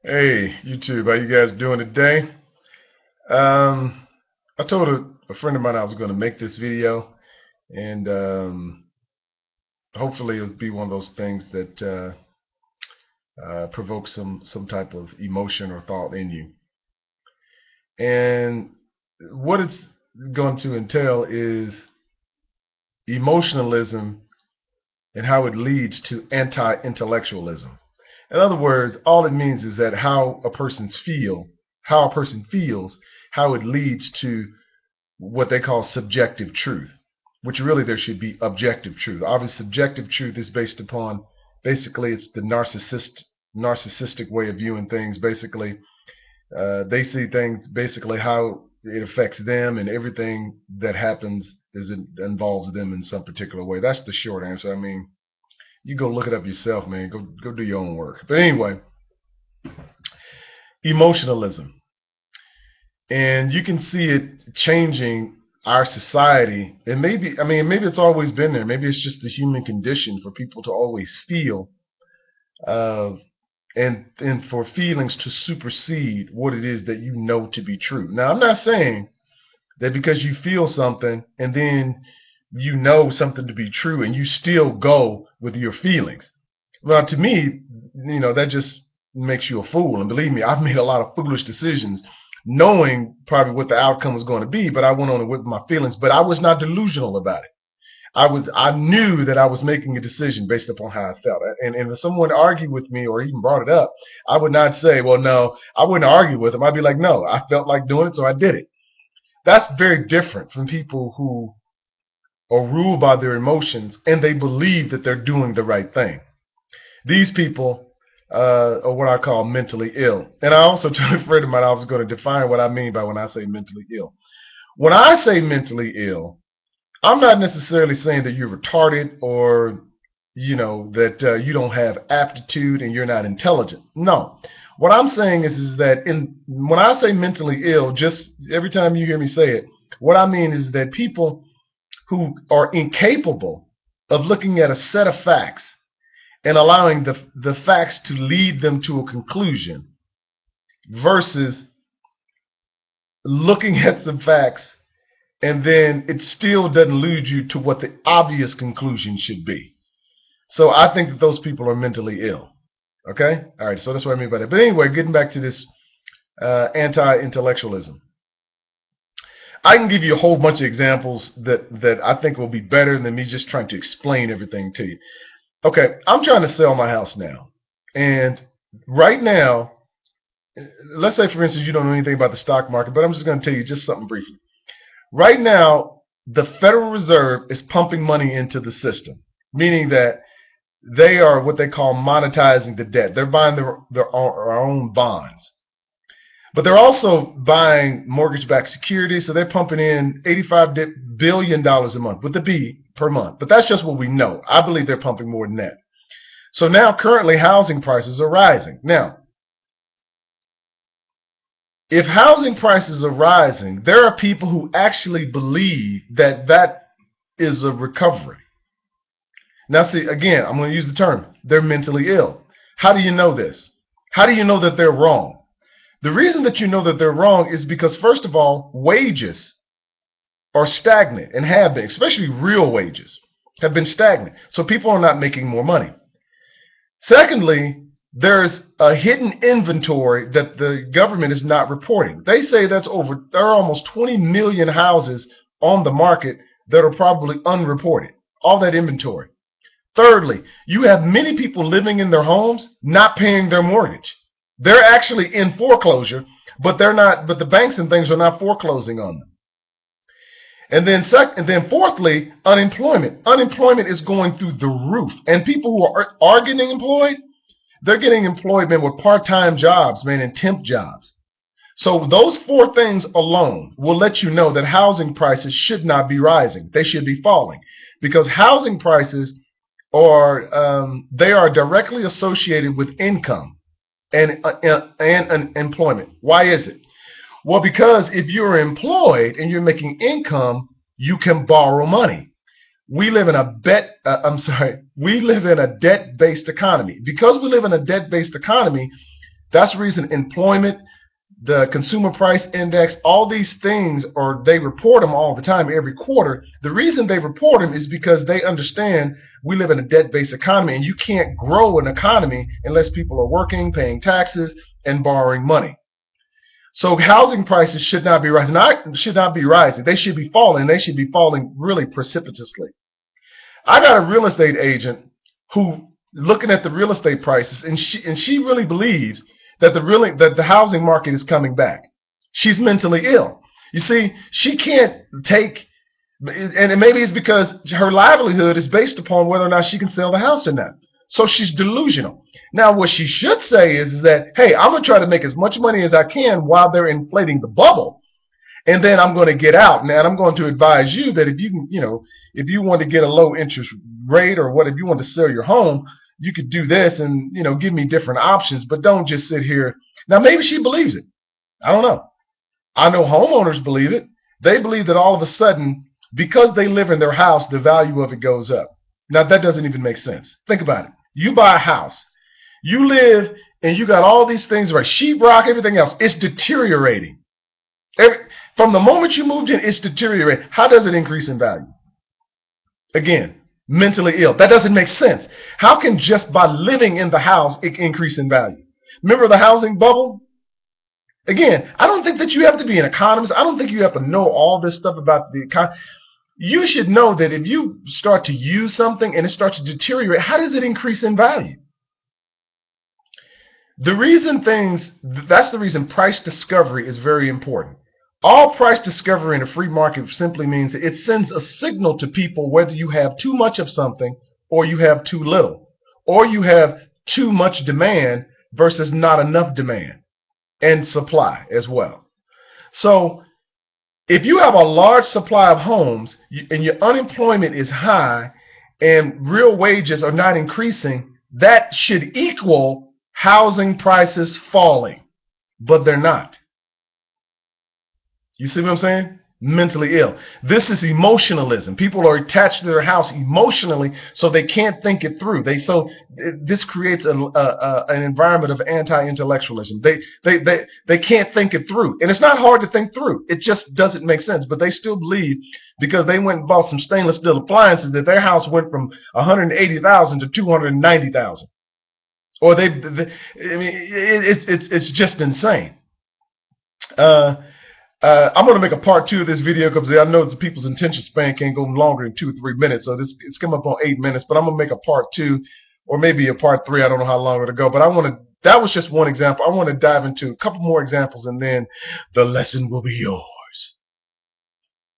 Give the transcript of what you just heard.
Hey, YouTube, how you guys doing today? I told a friend of mine I was going to make this video, and hopefully it'll be one of those things that provokes some type of emotion or thought in you. And what it's going to entail is emotionalism and how it leads to anti-intellectualism. In other words, all it means is that how a person feels, how it leads to what they call subjective truth, which really there should be objective truth. Obviously, subjective truth is based upon basically it's the narcissistic way of viewing things. Basically, they see things basically how it affects them, and everything that happens involves them in some particular way. That's the short answer. I mean, you go look it up yourself, man. Go do your own work. But anyway, emotionalism. And you can see it changing our society. And maybe it's always been there. Maybe it's just the human condition for people to always feel, uh, and for feelings to supersede what it is that you know to be true. Now, I'm not saying that because you feel something and then you know something to be true and you still go with your feelings. Well, to me, that just makes you a fool. And believe me, I've made a lot of foolish decisions knowing probably what the outcome was going to be, but I went on it with my feelings. But I was not delusional about it. I knew that I was making a decision based upon how I felt. And if someone argued with me or even brought it up, I would not say, well, no, I wouldn't argue with them. I'd be like, no, I felt like doing it, so I did it. That's very different from people who are ruled by their emotions and they believe that they're doing the right thing. These people are what I call mentally ill. And I also told a friend of mine I was going to define what I mean by when I say mentally ill. When I say mentally ill, I'm not necessarily saying that you're retarded or that you don't have aptitude and you're not intelligent. No. What I'm saying is that when I say mentally ill, just every time you hear me say it, what I mean is that people who are incapable of looking at a set of facts and allowing the facts to lead them to a conclusion versus looking at some facts and then it still doesn't lead you to what the obvious conclusion should be. So I think that those people are mentally ill. Okay? All right, so that's what I mean by that. But anyway, getting back to this anti-intellectualism. I can give you a whole bunch of examples that I think will be better than me just trying to explain everything to you. Okay, I'm trying to sell my house now. And right now, let's say, for instance, you don't know anything about the stock market, but I'm just going to tell you just something briefly. Right now, the Federal Reserve is pumping money into the system, meaning that they are what they call monetizing the debt. They're buying their own bonds. But they're also buying mortgage-backed securities, so they're pumping in $85 billion a month, with the B per month. But that's just what we know. I believe they're pumping more than that. So now, currently, housing prices are rising. Now, if housing prices are rising, there are people who actually believe that that is a recovery. Now, see, again, I'm going to use the term, they're mentally ill. How do you know this? How do you know that they're wrong? The reason that you know that they're wrong is because, first of all, wages are stagnant and have been, especially real wages, have been stagnant. So people are not making more money. Secondly, there's a hidden inventory that the government is not reporting. They say there are almost 20 million houses on the market that are probably unreported. All that inventory. Thirdly, you have many people living in their homes not paying their mortgage. They're actually in foreclosure, but the banks and things are not foreclosing on them. And then fourthly, unemployment. Unemployment is going through the roof. And people who are getting employed, they're getting employed, man, with part-time jobs, man, and temp jobs. So those four things alone will let you know that housing prices should not be rising. They should be falling. Because housing prices they are directly associated with income and employment. Why is it? Well, because if you're employed and you're making income, you can borrow money. We live in a debt-based economy. Because we live in a debt-based economy, That's the reason employment, the consumer price index, all these things, or they report them all the time, every quarter. The reason they report them is because they understand we live in a debt-based economy, and you can't grow an economy unless people are working, paying taxes, and borrowing money. So housing prices should not be rising. They should be falling. They should be falling really precipitously. I got a real estate agent who looking at the real estate prices, and she really believes that the housing market is coming back. She's mentally ill. You see, she can't take, and maybe it's because her livelihood is based upon whether or not she can sell the house or not. So she's delusional. Now, what she should say is that, hey, I'm going to try to make as much money as I can while they're inflating the bubble, and then I'm going to get out. Now, I'm going to advise you that if you can, if you want to get a low interest rate, or if you want to sell your home, you could do this and, give me different options, but don't just sit here. Now, maybe she believes it. I don't know. I know homeowners believe it. They believe that all of a sudden, because they live in their house, the value of it goes up. Now, that doesn't even make sense. Think about it. You buy a house. You live, and you got all these things, right? Sheetrock, everything else. It's deteriorating. From the moment you moved in, it's deteriorating. How does it increase in value? Again, mentally ill. That doesn't make sense. How can just by living in the house it increase in value? Remember the housing bubble? Again, I don't think that you have to be an economist. I don't think you have to know all this stuff about the economy. You should know that if you start to use something and it starts to deteriorate, how does it increase in value? That's the reason price discovery is very important. All price discovery in a free market simply means that it sends a signal to people whether you have too much of something or you have too little, or you have too much demand versus not enough demand and supply as well. So if you have a large supply of homes and your unemployment is high and real wages are not increasing, that should equal housing prices falling, but they're not. You see what I'm saying? Mentally ill. This is emotionalism. People are attached to their house emotionally, so they can't think it through. This creates an environment of anti-intellectualism. They can't think it through, and it's not hard to think through. It just doesn't make sense. But they still believe because they went and bought some stainless steel appliances that their house went from $180,000 to $290,000, or it's just insane. I'm going to make a part 2 of this video because I know that people's attention span can't go longer than 2 or 3 minutes. So it's come up on 8 minutes, but I'm going to make a part 2 or maybe a part 3. I don't know how long it'll go, but that was just one example. I want to dive into a couple more examples, and then the lesson will be yours.